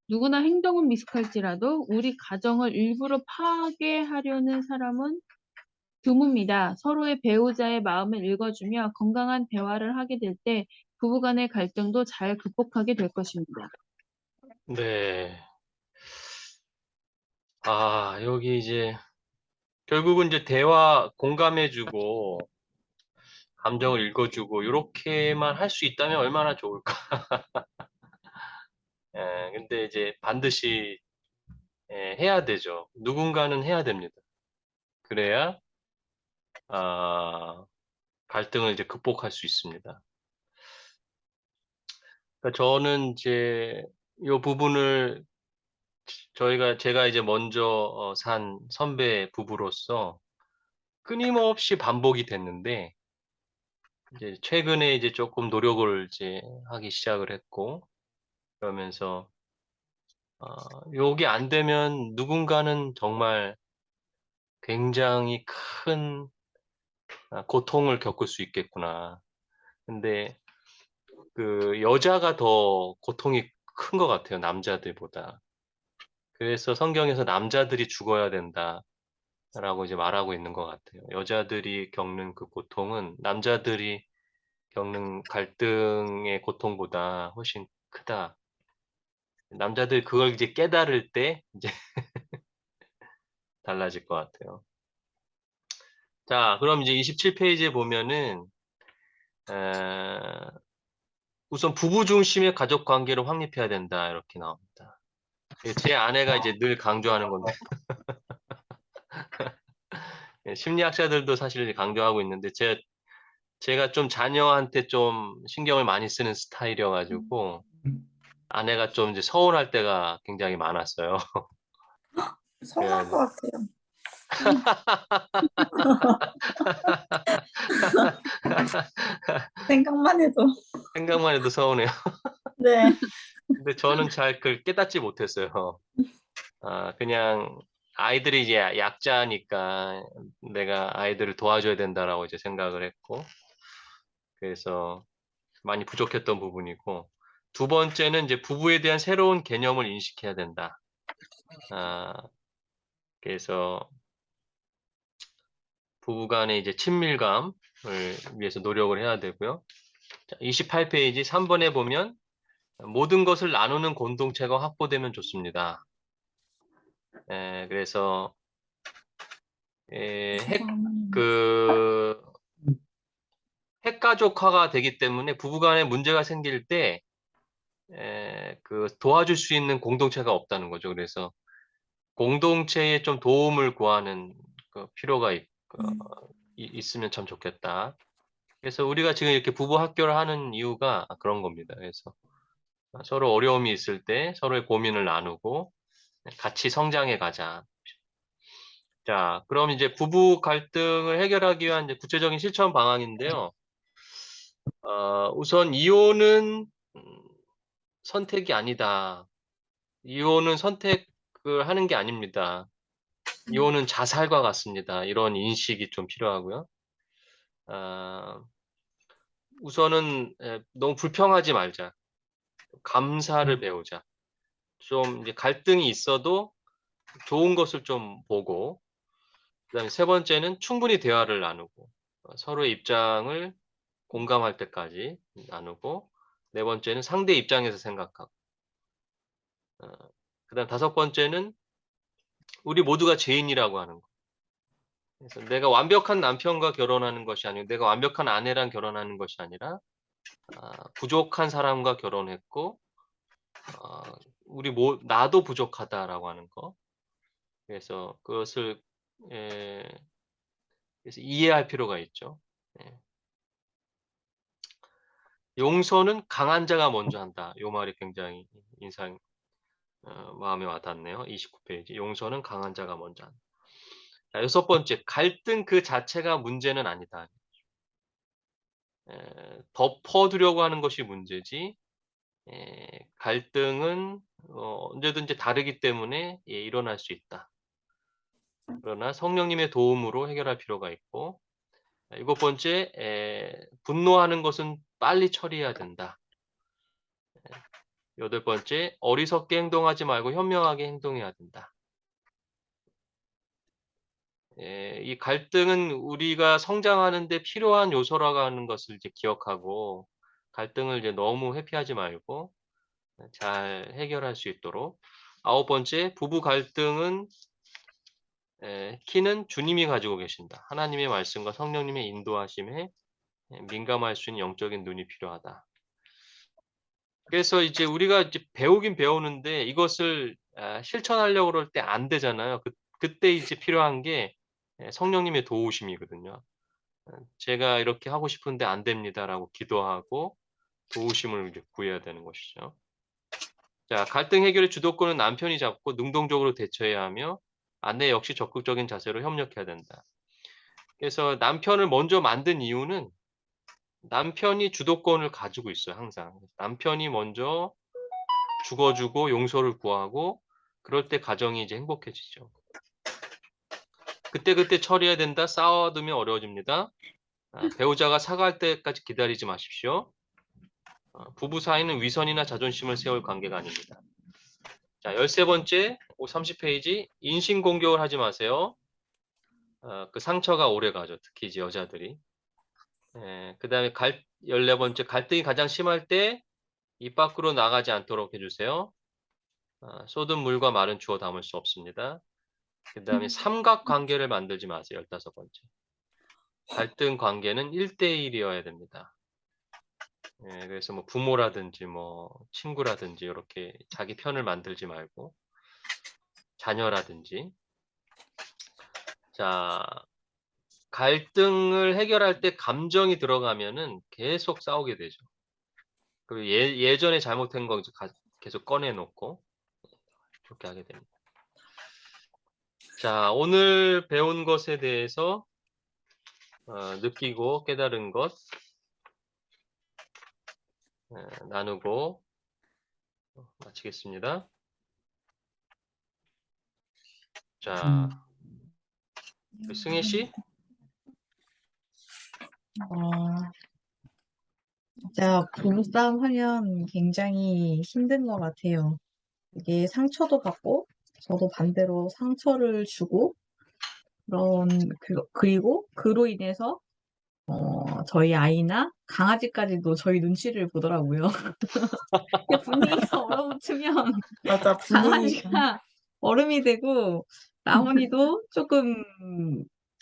누구나 행동은 미숙할지라도 우리 가정을 일부러 파괴하려는 사람은 드뭅니다. 서로의 배우자의 마음을 읽어주며 건강한 대화를 하게 될 때 부부간의 갈등도 잘 극복하게 될 것입니다. 네. 아, 여기 이제 결국은 이제 대화 공감해주고 감정을 읽어주고 이렇게만 할 수 있다면 얼마나 좋을까. 근데 이제 반드시 해야 되죠. 누군가는 해야 됩니다. 그래야 갈등을 이제 극복할 수 있습니다. 그러니까 저는 이제 이 부분을 제가 이제 먼저 산 선배 부부로서 끊임없이 반복이 됐는데, 이제 최근에 이제 조금 노력을 이제 하기 시작을 했고, 그러면서 요게 안 되면 누군가는 정말 굉장히 큰 고통을 겪을 수 있겠구나. 근데 그 여자가 더 고통이 큰 것 같아요, 남자들보다. 그래서 성경에서 남자들이 죽어야 된다라고 이제 말하고 있는 것 같아요. 여자들이 겪는 그 고통은 남자들이 겪는 갈등의 고통보다 훨씬 크다. 남자들 그걸 이제 깨달을 때 이제 달라질 것 같아요. 자, 그럼 이제 27페이지에 보면은 우선 부부 중심의 가족 관계를 확립해야 된다 이렇게 나옵니다. 제 아내가 이제 늘 강조하는 건데 심리학자들도 사실 강조하고 있는데 제가 좀 자녀한테 좀 신경을 많이 쓰는 스타일이어 가지고 아내가 좀 이제 서운할 때가 굉장히 많았어요. 서운할 것 같아요. 생각만 해도. 생각만 해도 서운해요. 네. 근데 저는 잘 그걸 깨닫지 못했어요. 그냥 아이들이 이제 약자니까 내가 아이들을 도와줘야 된다라고 이제 생각을 했고, 그래서 많이 부족했던 부분이고, 두 번째는 이제 부부에 대한 새로운 개념을 인식해야 된다. 그래서 부부 간의 이제 친밀감을 위해서 노력을 해야 되고요. 자, 28페이지 3번에 보면 모든 것을 나누는 공동체가 확보되면 좋습니다. 그래서 핵가족화가 되기 때문에 부부간에 문제가 생길 때 그 도와줄 수 있는 공동체가 없다는 거죠. 그래서 공동체에 좀 도움을 구하는 그 필요가 있으면 참 좋겠다. 그래서 우리가 지금 이렇게 부부 학교를 하는 이유가 그런 겁니다. 그래서 서로 어려움이 있을 때 서로의 고민을 나누고 같이 성장해 가자. 자, 그럼 이제 부부 갈등을 해결하기 위한 이제 구체적인 실천 방안인데요. 우선 이혼은 선택이 아니다. 이혼은 선택을 하는 게 아닙니다. 이혼은 자살과 같습니다. 이런 인식이 좀 필요하고요. 우선은 너무 불평하지 말자. 감사를 배우자. 좀 이제 갈등이 있어도 좋은 것을 좀 보고, 그다음에 세 번째는 충분히 대화를 나누고 서로의 입장을 공감할 때까지 나누고, 네 번째는 상대 입장에서 생각하고, 그다음 다섯 번째는 우리 모두가 죄인이라고 하는 거. 그래서 내가 완벽한 남편과 결혼하는 것이 아니고 내가 완벽한 아내랑 결혼하는 것이 아니라 부족한 사람과 결혼했고 나도 부족하다라고 하는 거. 그래서 그것을 그래서 이해할 필요가 있죠. 예. 용서는 강한 자가 먼저 한다. 이 말이 굉장히 마음에 와닿네요. 29페이지. 용서는 강한 자가 먼저 한다. 자, 여섯 번째, 갈등 그 자체가 문제는 아니다. 덮어두려고 하는 것이 문제지, 갈등은 언제든지 다르기 때문에 일어날 수 있다. 그러나 성령님의 도움으로 해결할 필요가 있고, 일곱 번째, 분노하는 것은 빨리 처리해야 된다. 여덟 번째, 어리석게 행동하지 말고 현명하게 행동해야 된다. 이 갈등은 우리가 성장하는 데 필요한 요소라고 하는 것을 이제 기억하고, 갈등을 이제 너무 회피하지 말고 잘 해결할 수 있도록. 아홉 번째, 부부 갈등은 키는 주님이 가지고 계신다. 하나님의 말씀과 성령님의 인도하심에 민감할 수 있는 영적인 눈이 필요하다. 그래서 이제 우리가 이제 배우긴 배우는데 이것을 실천하려고 그럴 때 안 되잖아요. 그때 이제 필요한 게 성령님의 도우심이거든요. 제가 이렇게 하고 싶은데 안 됩니다라고 기도하고 도우심을 이제 구해야 되는 것이죠. 자, 갈등 해결의 주도권은 남편이 잡고 능동적으로 대처해야 하며 아내 역시 적극적인 자세로 협력해야 된다. 그래서 남편을 먼저 만든 이유는 남편이 주도권을 가지고 있어요, 항상. 남편이 먼저 죽어주고 용서를 구하고 그럴 때 가정이 이제 행복해지죠. 그때 처리해야 된다. 싸워두면 어려워집니다. 배우자가 사과할 때까지 기다리지 마십시오. 부부 사이는 위선이나 자존심을 세울 관계가 아닙니다. 자, 13번째, 30페이지. 인신공격을 하지 마세요. 그 상처가 오래 가죠. 특히 이제 여자들이. 그 다음에 14번째, 갈등이 가장 심할 때 입 밖으로 나가지 않도록 해주세요. 쏟은 물과 말은 주워 담을 수 없습니다. 그 다음에 삼각관계를 만들지 마세요. 15번째. 갈등 관계는 1대1이어야 됩니다. 그래서 뭐 부모라든지 뭐 친구라든지 이렇게 자기 편을 만들지 말고 자녀라든지. 자, 갈등을 해결할 때 감정이 들어가면은 계속 싸우게 되죠. 그리고 예전에 잘못한 거 계속 꺼내놓고 그렇게 하게 됩니다. 자, 오늘 배운 것에 대해서 느끼고 깨달은 것 나누고 마치겠습니다. 자, 승혜 씨? 진짜 부부싸움 하면 굉장히 힘든 것 같아요. 이게 상처도 받고, 저도 반대로 상처를 주고, 그리고 그로 인해서, 저희 아이나 강아지까지도 저희 눈치를 보더라고요. 분위기가 얼어붙으면 맞아, 강아지가 얼음이 되고, 나머지도 조금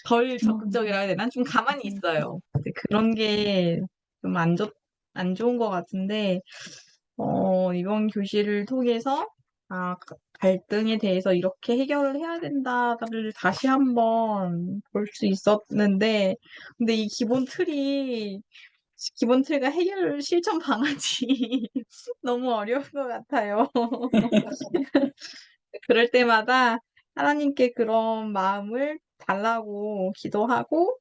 덜 적극적이라 해야 되나? 좀 가만히 있어요. 근데 그런 게 좀 안 좋은 것 같은데, 이번 교실을 통해서, 갈등에 대해서 이렇게 해결을 해야 된다를 다시 한번 볼 수 있었는데, 근데 이 기본 틀과 해결 실천 방안이 너무 어려운 것 같아요. 그럴 때마다 하나님께 그런 마음을 달라고 기도하고,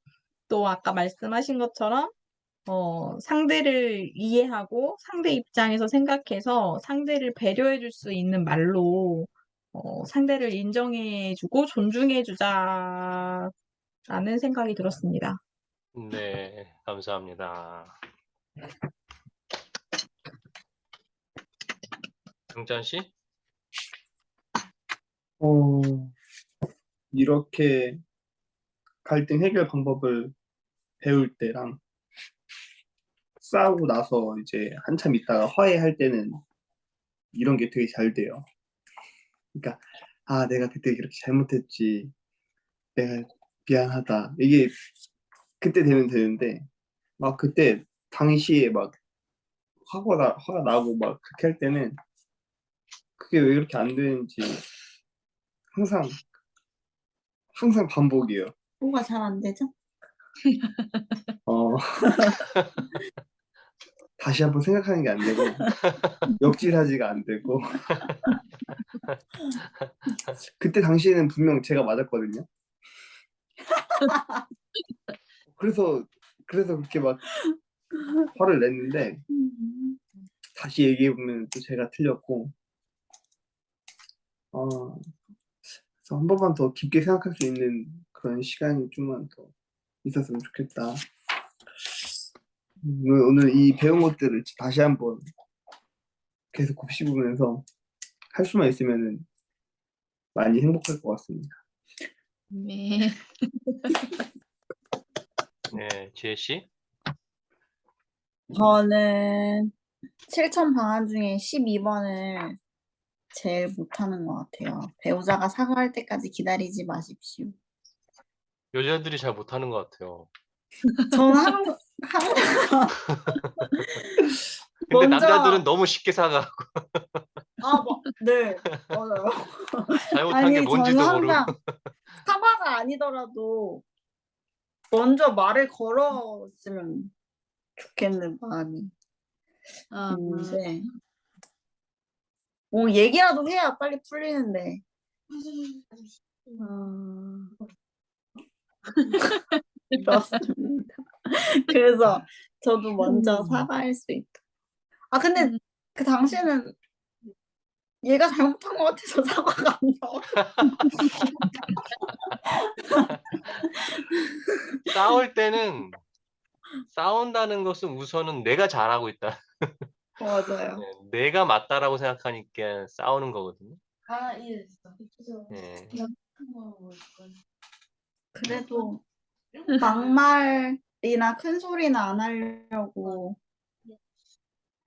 또 아까 말씀하신 것처럼 상대를 이해하고 상대 입장에서 생각해서 상대를 배려해 줄 수 있는 말로 상대를 인정해 주고 존중해 주자라는 생각이 들었습니다. 네, 감사합니다. 영찬 씨? 이렇게 갈등 해결 방법을 배울 때랑 싸우고 나서 이제 한참 있다가 화해할 때는 이런 게 되게 잘 돼요. 그러니까 내가 그때 그렇게 잘못했지. 내가 미안하다. 이게 그때 되면 되는데 막 그때 당시에 막 화가 나고 막 그렇게 할 때는 그게 왜 그렇게 안 되는지 항상 반복이에요. 뭐가 잘 안 되죠? 다시 한번 생각하는 게 안 되고 역질하지가 안 되고 그때 당시에는 분명 제가 맞았거든요. 그래서 그렇게 막 화를 냈는데 다시 얘기해 보면 또 제가 틀렸고 그래서 한 번만 더 깊게 생각할 수 있는 그런 시간이 좀만 더 있었으면 좋겠다. 오늘 이 배운 것들을 다시 한번 계속 곱씹으면서 할 수만 있으면 많이 행복할 것 같습니다. 네. 네, 지혜 씨? 저는 실천 방안 중에 12번을 제일 못하는 것 같아요. 배우자가 사과할 때까지 기다리지 마십시오. 여자들이 잘 못하는 것 같아요. 저는 항상 근데 먼저 남자들은 너무 쉽게 사과하고 네, 맞아요. 잘못한 게 아니, 저는 뭔지도 모르고. 항상 사과가 아니더라도 먼저 말을 걸었으면 좋겠는 마음이 아, 있는데 뭐 얘기라도 해야 빨리 풀리는데 그렇습니다. 그래서 저도 먼저 사과할 수 있다. 근데 그 당시에는 얘가 잘못한 것 같아서 사과가 안 나와. 싸울 때는 싸운다는 것은 우선은 내가 잘하고 있다. 맞아요. 네, 내가 맞다라고 생각하니까 싸우는 거거든요. 네. 그래도 막말이나 큰 소리는 안 하려고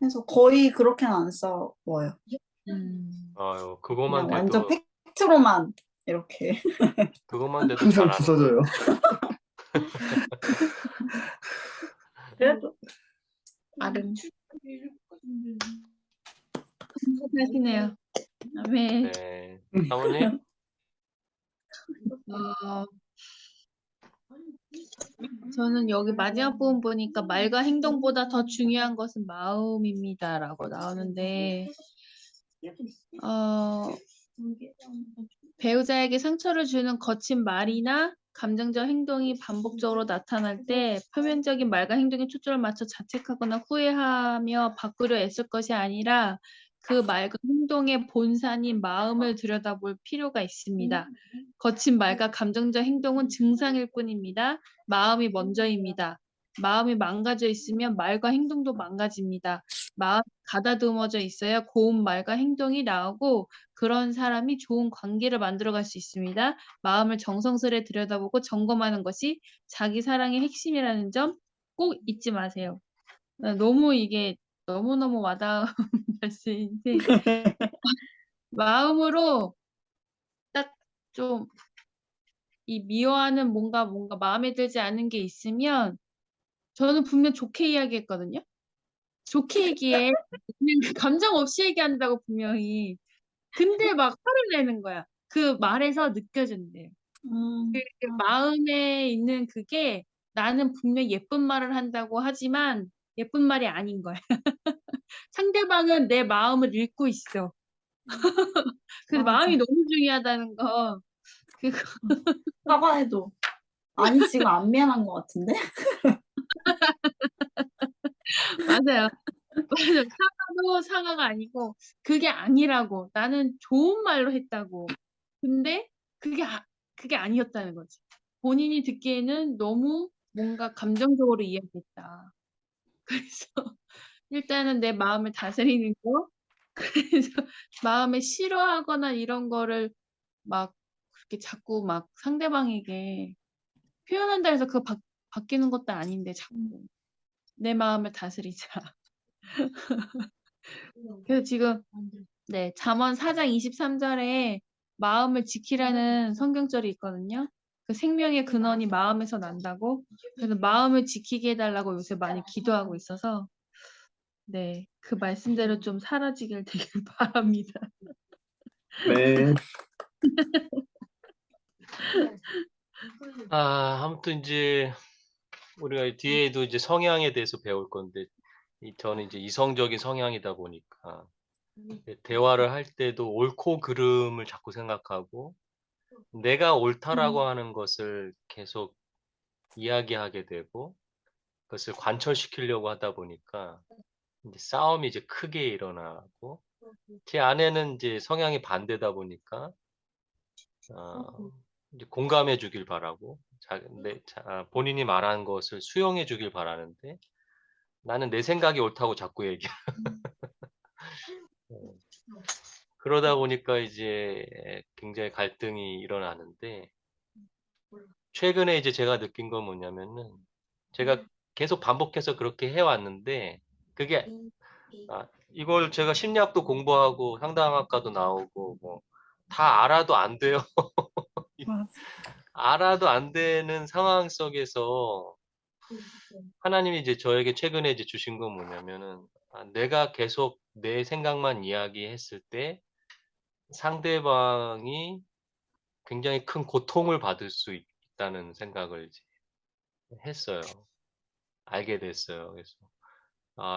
해서 거의 그렇게는 안 싸워요. 아유, 그냥 그것만 완전 돼도 팩트로만 이렇게. 항상 잘하는 부서져요. 그래도 나름 하시네요. 네. 네. 사모님? 저는 여기 마지막 부분 보니까 말과 행동보다 더 중요한 것은 마음입니다라고 나오는데 배우자에게 상처를 주는 거친 말이나 감정적 행동이 반복적으로 나타날 때 표면적인 말과 행동에 초점을 맞춰 자책하거나 후회하며 바꾸려 애쓸 것이 아니라 그 말과 행동의 본산인 마음을 들여다볼 필요가 있습니다. 거친 말과 감정적 행동은 증상일 뿐입니다. 마음이 먼저입니다. 마음이 망가져 있으면 말과 행동도 망가집니다. 마음이 가다듬어져 있어야 고운 말과 행동이 나오고 그런 사람이 좋은 관계를 만들어갈 수 있습니다. 마음을 정성스레 들여다보고 점검하는 것이 자기 사랑의 핵심이라는 점 꼭 잊지 마세요. 너무 이게 너무너무 와닿은 말씀인데 마음으로 딱 좀 이 미워하는 뭔가 마음에 들지 않은 게 있으면 저는 분명 좋게 이야기했거든요. 좋게 얘기해. 그냥 감정 없이 얘기한다고 분명히. 근데 막 화를 내는 거야. 그 말에서 느껴진대요. 그 마음에 있는 그게 나는 분명 예쁜 말을 한다고 하지만 예쁜 말이 아닌 거야. 상대방은 내 마음을 읽고 있어. 그 맞아. 마음이 너무 중요하다는 거. 그거 사과해도. 아니, 지금 안 미안한 것 같은데? 맞아요. 맞아. 사과도 사과가 아니고 그게 아니라고. 나는 좋은 말로 했다고. 근데 그게 아니었다는 거지. 본인이 듣기에는 너무 뭔가 감정적으로 이야기했다. 그래서 일단은 내 마음을 다스리는 거. 그래서 마음에 싫어하거나 이런 거를 막 그렇게 자꾸 막 상대방에게 표현한다 해서 그거 바뀌는 것도 아닌데 자꾸 내 마음을 다스리자. 그래서 지금 네, 잠언 4장 23절에 마음을 지키라는 성경절이 있거든요. 그 생명의 근원이 마음에서 난다고. 그래서 마음을 지키게 해달라고 요새 많이 기도하고 있어서 네, 그 말씀대로 좀 사라지길 되길 바랍니다. 네. 아무튼 이제 우리가 뒤에도 이제 성향에 대해서 배울 건데 저는 이제 이성적인 성향이다 보니까 대화를 할 때도 옳고 그름을 자꾸 생각하고 내가 옳다라고 하는 것을 계속 이야기하게 되고 그것을 관철시키려고 하다 보니까 이제 싸움이 이제 크게 일어나고 제 아내는 이제 성향이 반대다 보니까 이제 공감해 주길 바라고 본인이 말한 것을 수용해 주길 바라는데 나는 내 생각이 옳다고 자꾸 얘기해. 그러다 보니까 이제 굉장히 갈등이 일어나는데 최근에 이제 제가 느낀 건 뭐냐면은 제가 계속 반복해서 그렇게 해왔는데 그게 이걸 제가 심리학도 공부하고 상담학과도 나오고 뭐 다 알아도 안 돼요. 알아도 안 되는 상황 속에서 하나님이 이제 저에게 최근에 이제 주신 건 뭐냐면은 내가 계속 내 생각만 이야기했을 때 상대방이 굉장히 큰 고통을 받을 수 있다는 생각을 이제 했어요. 알게 됐어요. 그래서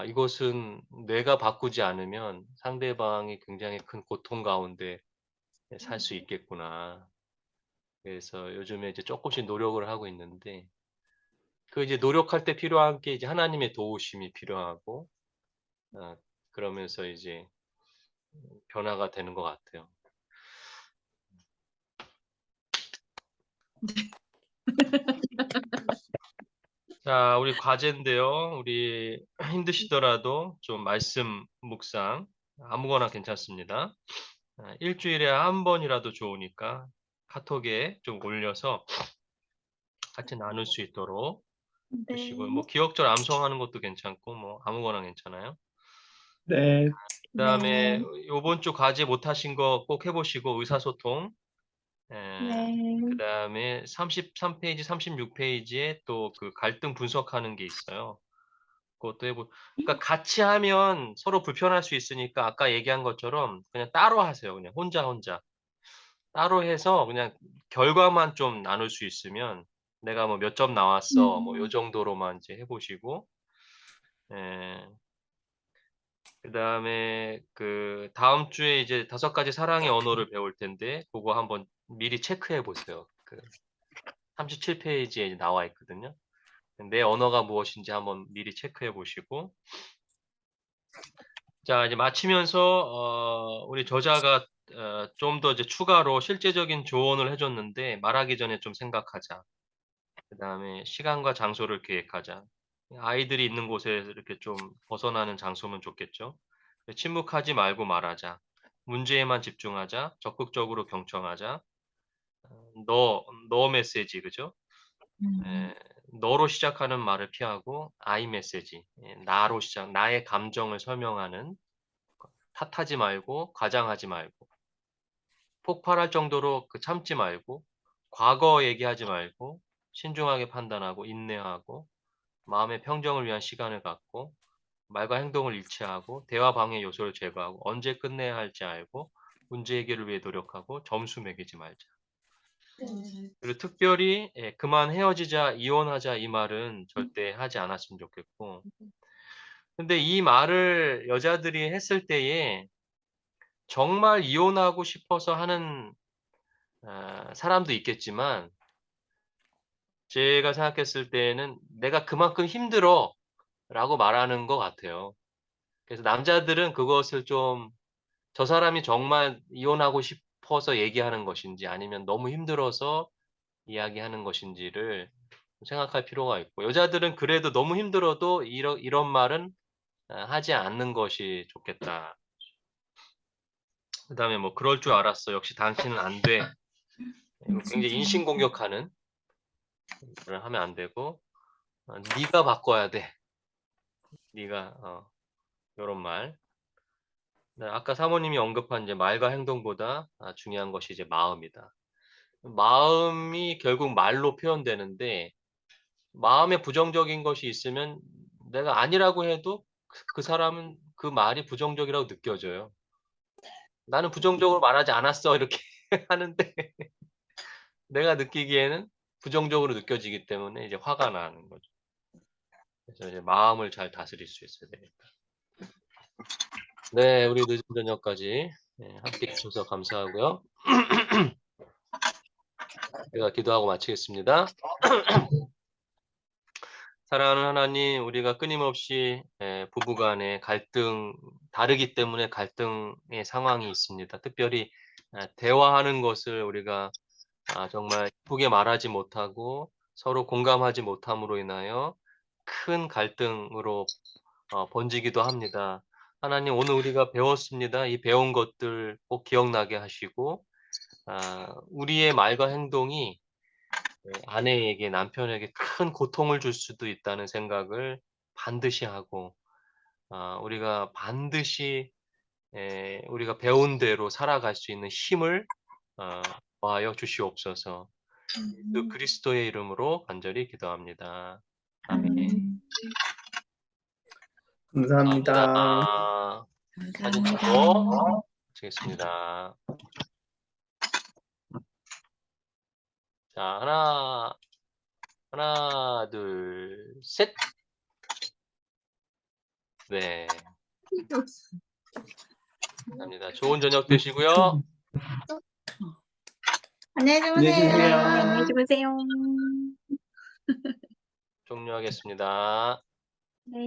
이것은 내가 바꾸지 않으면 상대방이 굉장히 큰 고통 가운데 살 수 있겠구나. 그래서 요즘에 이제 조금씩 노력을 하고 있는데 그 이제 노력할 때 필요한 게 이제 하나님의 도우심이 필요하고 그러면서 이제 변화가 되는 것 같아요. 자, 우리 과제인데요. 우리 힘드시더라도 좀 말씀 묵상 아무거나 괜찮습니다. 일주일에 한 번이라도 좋으니까 카톡에 좀 올려서 같이 나눌 수 있도록 주시고 뭐 기억절 암송하는 것도 괜찮고 뭐 아무거나 괜찮아요. 네. 그다음에 요번 주 과제 못 하신 거 꼭 해보시고 의사소통. 그다음에 33페이지, 36페이지에 또 그 갈등 분석하는 게 있어요. 그것도 그러니까 같이 하면 서로 불편할 수 있으니까 아까 얘기한 것처럼 그냥 따로 하세요. 그냥 혼자. 따로 해서 그냥 결과만 좀 나눌 수 있으면 내가 뭐 몇 점 나왔어. 뭐 요 정도로만 이제 해보시고. 예. 그다음에 그 다음 주에 이제 5가지 사랑의 언어를 배울 텐데 그거 한번 미리 체크해 보세요. 그 37페이지에 나와 있거든요. 내 언어가 무엇인지 한번 미리 체크해 보시고 자 이제 마치면서 우리 저자가 좀 더 이제 추가로 실제적인 조언을 해줬는데 말하기 전에 좀 생각하자. 그다음에 시간과 장소를 계획하자. 아이들이 있는 곳에 이렇게 좀 벗어나는 장소면 좋겠죠. 침묵하지 말고 말하자. 문제에만 집중하자. 적극적으로 경청하자. 너 메시지, 그죠? 너로 시작하는 말을 피하고 I 메시지, 나로 나의 감정을 설명하는 탓하지 말고 과장하지 말고 폭발할 정도로 참지 말고 과거 얘기하지 말고 신중하게 판단하고 인내하고 마음의 평정을 위한 시간을 갖고 말과 행동을 일치하고 대화 방해 요소를 제거하고 언제 끝내야 할지 알고 문제 해결을 위해 노력하고 점수 매기지 말자. 그리고 특별히 그만 헤어지자, 이혼하자 이 말은 절대 하지 않았으면 좋겠고. 근데 이 말을 여자들이 했을 때에 정말 이혼하고 싶어서 하는 사람도 있겠지만 제가 생각했을 때는 내가 그만큼 힘들어 라고 말하는 것 같아요. 그래서 남자들은 그것을 좀 저 사람이 정말 이혼하고 싶어서 얘기하는 것인지 아니면 너무 힘들어서 이야기하는 것인지를 생각할 필요가 있고 여자들은 그래도 너무 힘들어도 이런 말은 하지 않는 것이 좋겠다. 그다음에 뭐 그럴 줄 알았어. 역시 당신은 안 돼. 이거 굉장히 인신공격하는 말을 하면 안 되고 네가 바꿔야 돼. 네가 요런 말. 네, 아까 사모님이 언급한 이제 말과 행동보다 중요한 것이 이제 마음이다. 마음이 결국 말로 표현되는데 마음에 부정적인 것이 있으면 내가 아니라고 해도 그 사람은 그 말이 부정적이라고 느껴져요. 나는 부정적으로 말하지 않았어 이렇게 하는데 내가 느끼기에는 부정적으로 느껴지기 때문에 이제 화가 나는 거죠. 그래서 이제 마음을 잘 다스릴 수 있어야 되니까. 네, 우리 늦은 저녁까지 함께 해주셔서 감사하고요. 제가 기도하고 마치겠습니다. 사랑하는 하나님, 우리가 끊임없이 부부간의 갈등, 다르기 때문에 갈등의 상황이 있습니다. 특별히 대화하는 것을 우리가 정말 예쁘게 말하지 못하고 서로 공감하지 못함으로 인하여 큰 갈등으로 번지기도 합니다. 하나님, 오늘 우리가 배웠습니다. 이 배운 것들 꼭 기억나게 하시고 우리의 말과 행동이 아내에게 남편에게 큰 고통을 줄 수도 있다는 생각을 반드시 하고 우리가 반드시 우리가 배운 대로 살아갈 수 있는 힘을 더하여 주시옵소서. 그 그리스도의 이름으로 간절히 기도합니다. 아멘. 감사합니다. 감사합니다. 사진 찍고 마치겠습니다. 자, 하나, 둘, 셋. 네. 감사합니다. 좋은 저녁 되시고요. 안녕히 안녕히 주무세요. 계세요. 안녕히 주무세요. 종료하겠습니다. 네.